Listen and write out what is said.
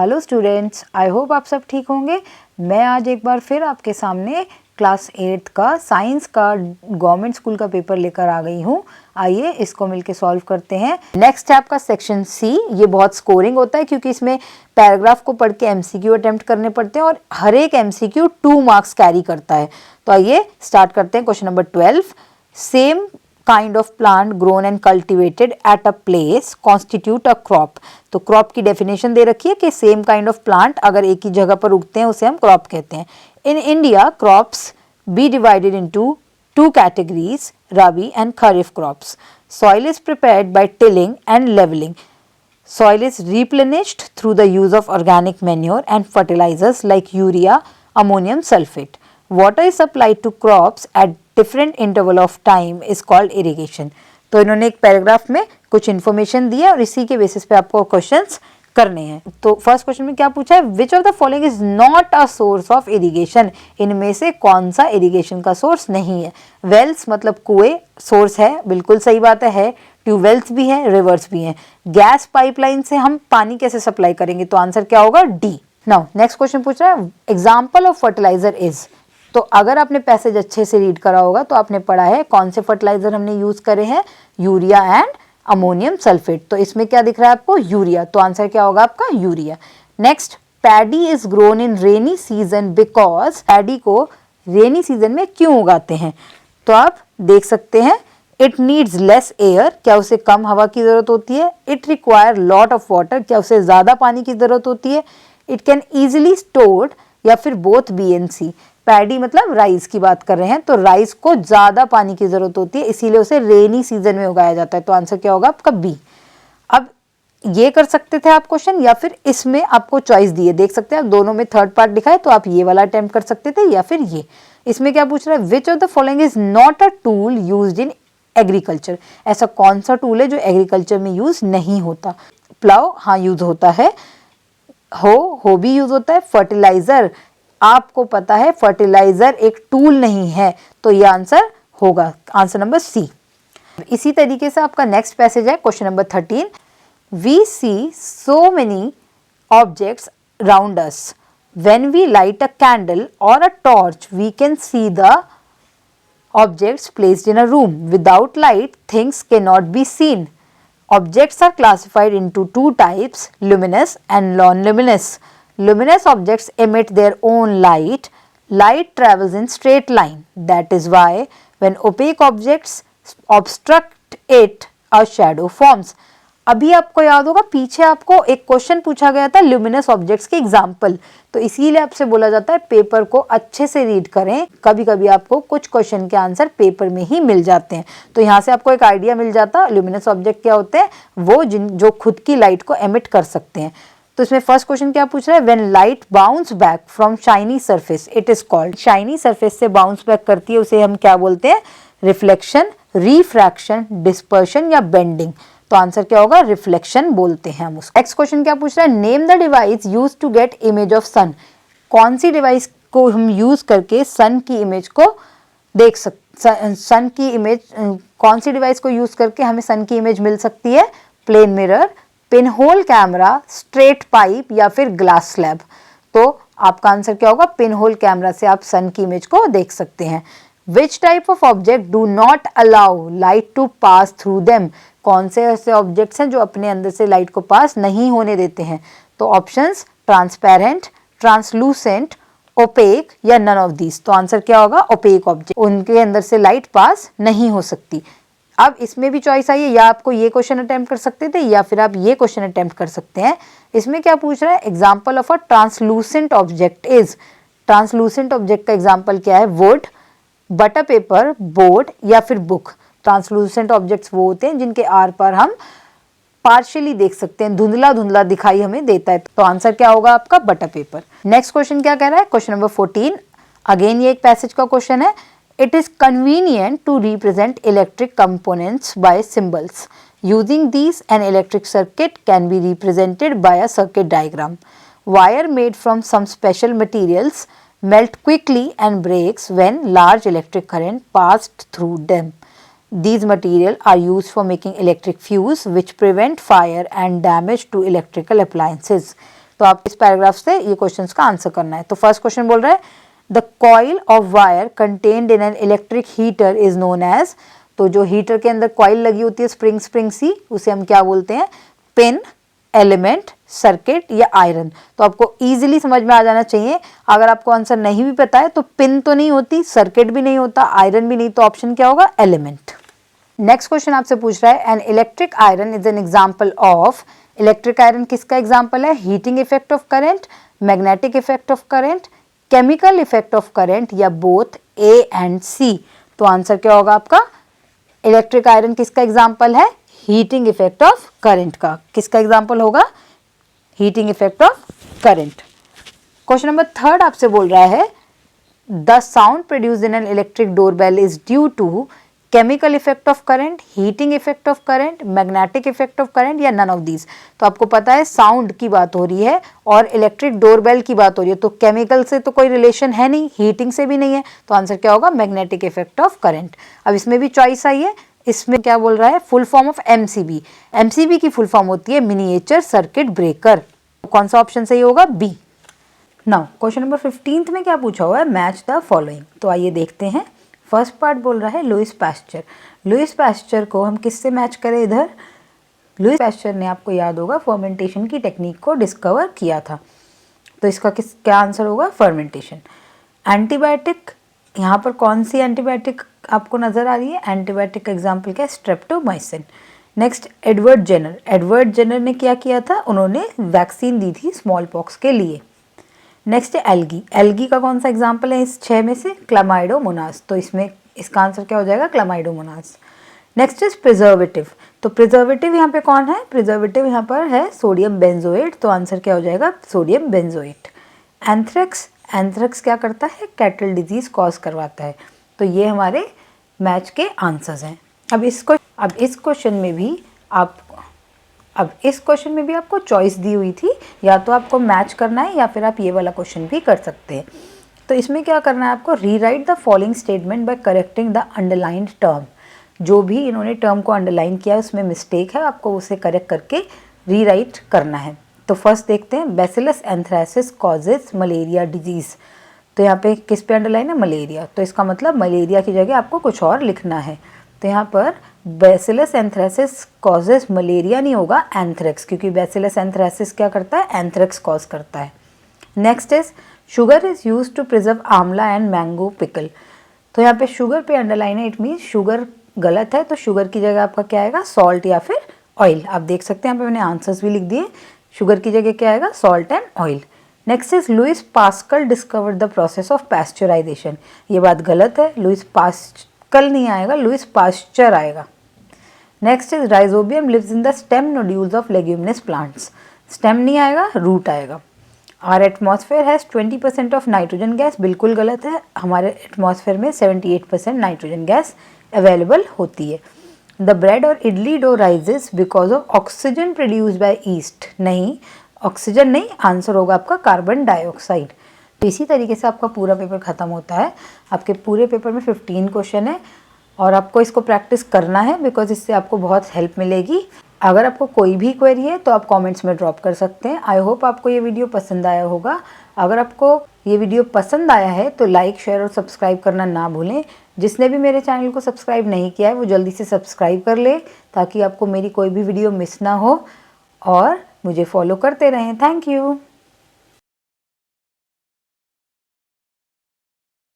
Hello students, I hope आप सब ठीक होंगे। मैं आज एक बार फिर आपके सामने क्लास 8 का साइंस का गवर्नमेंट स्कूल का पेपर लेकर आ गई हूँ। आइए इसको मिलके सॉल्व करते हैं। नेक्स्ट है आपका सेक्शन सी। ये बहुत स्कोरिंग होता है क्योंकि इसमें पैराग्राफ को पढ़ के एमसीक्यू अटेम्प्ट करने पड़ते हैं और हर एक एमसीक्यू 2 मार्क्स कैरी करता है। तो आइए स्टार्ट करते हैं। Question number 12, same kind of plant grown and cultivated at a place constitute a crop। तो क्रॉप की डेफिनेशन दे रखी है कि सेम काइंड ऑफ प्लांट अगर एक ही जगह पर उगते हैं उसे हम क्रॉप कहते हैं। In India crops be divided into 2 categories, rabi and kharif crops. Soil is prepared by tilling and levelling. Soil is replenished through the use of organic manure and fertilizers like urea, ammonium sulfate. Water is supplied to crops at different interval of time is called irrigation। तो इन्होंने एक paragraph में कुछ information दी है और इसी के basis पे आपको क्वेश्चंस करने हैं। तो फर्स्ट क्वेश्चन में क्या पूछा है, which of the following is not a source of irrigation. इनमें से कौन सा इरिगेशन का सोर्स नहीं है। वेल्स मतलब कुएं सोर्स है, बिल्कुल सही बात है। ट्यूबवेल्स भी हैं, रिवर्स भी हैं। गैस पाइपलाइन से हम पानी कैसे सप्लाई करेंगे, तो आंसर क्या होगा, डी। नाउ नेक्स्ट क्वेश्चन पूछ रहा है, एग्जाम्पल ऑफ फर्टिलाइजर इज। तो अगर आपने पैसेज अच्छे से रीड करा होगा तो आपने पढ़ा है कौन से फर्टिलाइजर हमने यूज करे हैं, यूरिया एंड अमोनियम सल्फेट। तो इसमें क्या दिख रहा है आपको, यूरिया। तो आंसर क्या होगा आपका, urea. Next, paddy is grown in rainy season because. Paddy को रेनी सीजन में क्यों उगाते हैं, तो आप देख सकते हैं, इट नीड्स लेस एयर, क्या उसे कम हवा की जरूरत होती है। It require lot of water, क्या उसे ज्यादा पानी की जरूरत होती है। इट कैन इजिली स्टोर्ड, या फिर both B and C. Paddy मतलब राइस की बात कर रहे हैं, तो राइस को ज्यादा पानी की जरूरत होती है, इसीलिए उसे रेनी सीजन में उगाया जाता है। तो आंसर क्या होगा आपका, बी। अब ये कर सकते थे आप क्वेश्चन, या फिर इसमें आपको चॉइस दी है, देख सकते हैं आप दोनों में थर्ड पार्ट दिखा है, तो आप ये वाला अटेम्प्ट कर सकते थे या फिर ये। इसमें क्या पूछ रहा है, which of the following is not a tool used in agriculture. ऐसा कौन सा टूल है जो एग्रीकल्चर में यूज नहीं होता। प्लाव हाँ यूज होता है, हो भी यूज होता है। फर्टिलाइजर आपको पता है फर्टिलाइजर एक टूल नहीं है, तो ये आंसर होगा आंसर नंबर सी। इसी तरीके से आपका नेक्स्ट पैसेज है question number 13, we see so many objects round us, when we light a candle और a torch we can see the objects placed in a room. Without light, things cannot be seen. Objects are classified into 2 types, luminous and non-luminous. Luminous objects emit their own light. Light travels in straight line. That is why when opaque objects obstruct it, a shadow forms. अभी आपको याद होगा पीछे आपको एक question पूछा गया था ल्यूमिनस ऑब्जेक्ट्स के एग्जाम्पल, तो इसीलिए आपसे बोला जाता है पेपर को अच्छे से रीड करें। कभी कभी आपको कुछ क्वेश्चन के आंसर पेपर में ही मिल जाते हैं, तो यहाँ से आपको एक आइडिया मिल जाता है ल्यूमिनस ऑब्जेक्ट क्या होते हैं, वो जो खुद की लाइट को एमिट कर सकते हैं। तो इसमें फर्स्ट क्वेश्चन क्या पूछ रहा है, when light bounce back from shiny surface it is called. Shiny surface से बाउंस बैक करती है उसे हम क्या बोलते हैं, रिफ्लेक्शन, रिफ्रैक्शन, डिस्पर्शन या बेंडिंग। तो आंसर क्या होगा, रिफ्लेक्शन बोलते हैं हम उसको। नेक्स्ट क्वेश्चन क्या पूछ रहा है, name the device used to get image of sun. कौन सी डिवाइस को हम यूज करके सन की इमेज को देख सकते, सन की इमेज कौन सी डिवाइस को यूज करके हमें सन की इमेज मिल सकती है, plane mirror, pinhole camera, straight pipe या फिर ग्लास स्लैब। तो आपका आंसर क्या होगा, पिन होल कैमरा से आप सन की इमेज को देख सकते हैं। Which type of object do not allow light to pass through them? कौन से ऐसे ऑब्जेक्ट्स हैं जो अपने अंदर से लाइट को पास नहीं होने देते हैं, तो ऑप्शंस ट्रांसपेरेंट, ट्रांसलूसेंट, ओपेक या नन ऑफ दीज। तो आंसर क्या होगा, ओपेक ऑब्जेक्ट, उनके अंदर से लाइट पास नहीं हो सकती। अब इसमें भी चॉइस आई है, या आपको ये क्वेश्चन अटेम्प्ट कर सकते थे या फिर आप ये क्वेश्चन अटेम्प्ट कर सकते हैं। इसमें क्या पूछ रहा है, example of a translucent object is. Translucent object का एग्जाम्पल क्या है, वुड, बटर पेपर, बोर्ड या फिर बुक। ट्रांसलूसेंट ऑब्जेक्ट्स वो होते हैं जिनके आर पार हम पार्शियली देख सकते हैं, धुंधला धुंधला दिखाई हमें देता है। तो आंसर क्या होगा आपका, बटर पेपर। नेक्स्ट क्वेश्चन क्या कह रहा है, क्वेश्चन नंबर 14, अगेन ये एक पैसेज का क्वेश्चन है। It is convenient to represent electric components by symbols. Using these an electric circuit can be represented by a circuit diagram. Wire made from some special materials melt quickly and breaks when large electric current passed through them. These materials are used for making electric fuse which prevent fire and damage to electrical appliances. तो आप इस paragraph से ये questions का answer करना है। तो first question बोल रहा है the coil of wire contained in an electric heater is known as, तो जो हीटर के अंदर कॉइल लगी होती है स्प्रिंग सी, उसे हम क्या बोलते हैं? पिन, एलिमेंट, सर्किट या आयरन। तो आपको इजीली समझ में आ जाना चाहिए। अगर आपको आंसर नहीं भी पता है तो पिन तो नहीं होती, सर्किट भी नहीं होता, आयरन भी नहीं, तो ऑप्शन क्या होगा? एलिमेंट। नेक्स्ट क्वेश्चन आपसे पूछ रहा है an electric iron is an example of, electric iron किसका एग्जाम्पल है? Heating effect of current, magnetic effect of current, chemical effect of current या बोथ ए एंड सी। तो आंसर क्या होगा आपका? इलेक्ट्रिक आयरन किसका एग्जाम्पल है? हीटिंग इफेक्ट ऑफ करंट का। किसका एग्जाम्पल होगा? Heating effect of current. Question number third आपसे बोल रहा है the sound produced in an electric doorbell is due to chemical effect of current, heating effect of current, magnetic effect of current या none of these. तो आपको पता है sound की बात हो रही है और इलेक्ट्रिक डोरबेल की बात हो रही है, तो केमिकल से तो कोई रिलेशन है नहीं, हीटिंग से भी नहीं है, तो आंसर क्या होगा? Magnetic effect of current. अब इसमें भी चॉइस आई है, इसमें क्या बोल रहा है? Full form of MCB. MCB की फुल फॉर्म होती है मिनिएचर सर्किट ब्रेकर। कौन सा ऑप्शन सही होगा? बी। नाउ क्वेश्चन नंबर 15 में क्या पूछा हुआ है? Match the following. तो आइए देखते हैं। फर्स्ट पार्ट बोल रहा है लुईस पास्चर। लुईस पास्चर को हम किससे मैच करें? इधर लुईस पास्चर ने, आपको याद होगा, फर्मेंटेशन की टेक्निक को डिस्कवर किया था। तो इसका क्या आंसर होगा? फर्मेंटेशन। एंटीबायोटिक, यहाँ पर कौन सी एंटीबायोटिक आपको नजर आ रही है? एंटीबायोटिक का एग्जाम्पल क्या है? Streptomycin. Next Edward Jenner. Edward Jenner ने क्या किया था? उन्होंने वैक्सीन दी थी स्मॉल पॉक्स के लिए। नेक्स्ट है एल्गी। एल्गी का कौन सा एग्जाम्पल है इस 6 में से? क्लामाइडोमोनास। तो इसमें इसका आंसर क्या हो जाएगा? क्लामाइडोमोनास। Next is preservative. तो प्रिजर्वेटिव यहाँ पे कौन है? प्रिजर्वेटिव यहाँ पर है सोडियम बेंजोएट। तो आंसर क्या हो जाएगा? Sodium benzoate. एंथ्रेक्स। एंथ्रेक्स क्या करता है? कैटल डिजीज कॉज करवाता है। तो ये हमारे मैच के आंसर्स हैं। अब इस क्वेश्चन में भी आपको चॉइस दी हुई थी, या तो आपको मैच करना है या फिर आप ये वाला क्वेश्चन भी कर सकते हैं। तो इसमें क्या करना है आपको? Rewrite the following statement by correcting the underlined term. जो भी इन्होंने टर्म को अंडरलाइन किया है उसमें मिस्टेक है, आपको उसे करेक्ट करके रीराइट करना है। तो फर्स्ट देखते हैं, bacillus anthracis causes malaria disease. तो यहाँ पे किस पे अंडरलाइन है? मलेरिया। तो इसका मतलब मलेरिया की जगह आपको कुछ और लिखना है। तो यहाँ पर बैसिलस एंथ्रासिस कॉजेज मलेरिया नहीं होगा, एंथ्रेक्स, क्योंकि बैसिलस एंथ्रासिस क्या करता है? एंथ्रेक्स कॉज करता है। Next is sugar is use to preserve amla and mango pickle. तो यहाँ पे शुगर पे अंडरलाइन है, इट मीन्स शुगर गलत है, तो शुगर की जगह आपका क्या आएगा? सॉल्ट या फिर ऑयल। आप देख सकते हैं यहाँ पे मैंने आंसर्स भी लिख दिए। शुगर की जगह क्या आएगा? Salt and oil. Next is Louis Pascal discovered the process of pasteurisation. ये बात गलत है, लुईस पास्कल नहीं आएगा, लुईस पास्चर आएगा। Next is rhizobium lives in the stem nodules of leguminous plants. Stem नहीं आएगा, रूट आएगा। Air atmosphere has 20% of nitrogen gas. बिल्कुल गलत है, हमारे एटमॉस्फेयर में 78% नाइट्रोजन गैस अवेलेबल होती है। द ब्रेड और idli dough rises because of oxygen produced by yeast. नहीं, ऑक्सीजन नहीं, आंसर होगा आपका कार्बन डाइऑक्साइड। तो इसी तरीके से आपका पूरा पेपर ख़त्म होता है। आपके पूरे पेपर में 15 क्वेश्चन है और आपको इसको प्रैक्टिस करना है, बिकॉज इससे आपको बहुत हेल्प मिलेगी। अगर आपको कोई भी क्वेरी है तो आप कमेंट्स में ड्रॉप कर सकते हैं। आई होप आपको ये वीडियो पसंद आया होगा। अगर आपको ये वीडियो पसंद आया है तो लाइक, शेयर और सब्सक्राइब करना ना भूलें। जिसने भी मेरे चैनल को सब्सक्राइब नहीं किया है वो जल्दी से सब्सक्राइब कर ले, ताकि आपको मेरी कोई भी वीडियो मिस ना हो, और मुझे फॉलो करते रहें। Thank you.